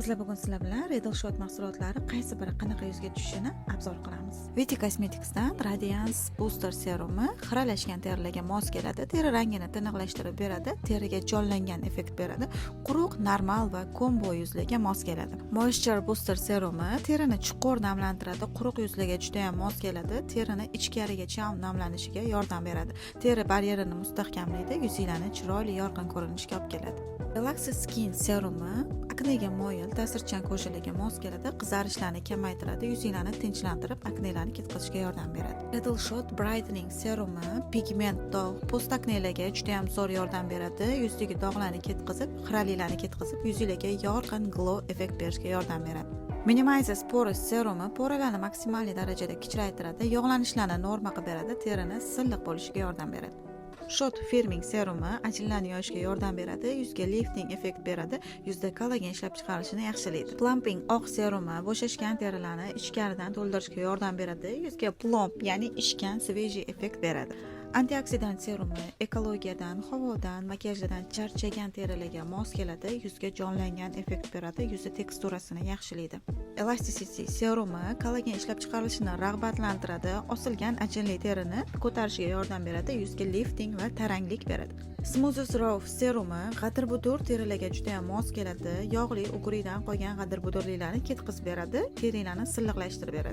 Qizlar, bugun sizlar bilan Redl Shot mahsulotlari qaysi biri qanaqa yuzga tushishini obzor qilamiz. Viti Cosmetics'dan Radiance Booster serumi xiralashgan terilarga mos keladi, teri rangini tiniqlashtirib beradi, teriga jonlangan effekt beradi, quruq, normal va kombo yuzlarga mos keladi. Moisture Booster serumi terini chuqur namlantiradi, quruq yuzlarga juda ham mos keladi, terini ichkarigacha namlanishiga yordam beradi, teri baryerini mustahkamlaydi, yuzinglarni chiroyli yorqin ko'rinishga olib keladi. Galaxy Skin serumi aknega moyil, ta'sirchan ko'rishlarga mos keladi, qizarishlarni kamaytiradi, yuzinglarni tinchlantirib, aknelarni ketkazishga yordam beradi. Redl Shot Brightening serumi pigment dog', post aknelarga juda ham zo'r yordam beradi, yuzdagi dog'larni ketkazib, xiraliklarni ketkazib, yuzinglarga yorqin glow effekt berishga yordam beradi. Minimizes Pores serumi poralarni maksimal darajada kichraytiradi, yog'lanishlarni norma qilib beradi, terini silliq bo'lishiga yordam beradi. Shot Firming serumi ajinlarni yoyishga yordam beradi, yuzga lifting effekt beradi, yuzda kollagen ishlab chiqarilishini yaxshilaydi. Plumping oq serumi bo'shashgan terilarni ichkaridan to'ldirishga yordam beradi, yuzga plump, ya'ni ishkan, svejiy effekt beradi. Antioksidant serumi ekologiyadan, havodan, makiyajdan charchagan terilarga mos keladi, yuzga jonlangan effekt beradi, yuzi teksturasini yaxshilaydi. Elasticity serumi kollagen ishlab chiqarilishini rag'batlantiradi, osilgan ajinli terini ko'tarishiga yordam beradi, yuzga lifting va taranglik beradi. Smooth Raw serumi g'adir-budur terilarga juda ham mos keladi, yog'li ugridan qolgan g'adir-budurliklarni ketkazib beradi, teringlarni silliqlashtirib beradi.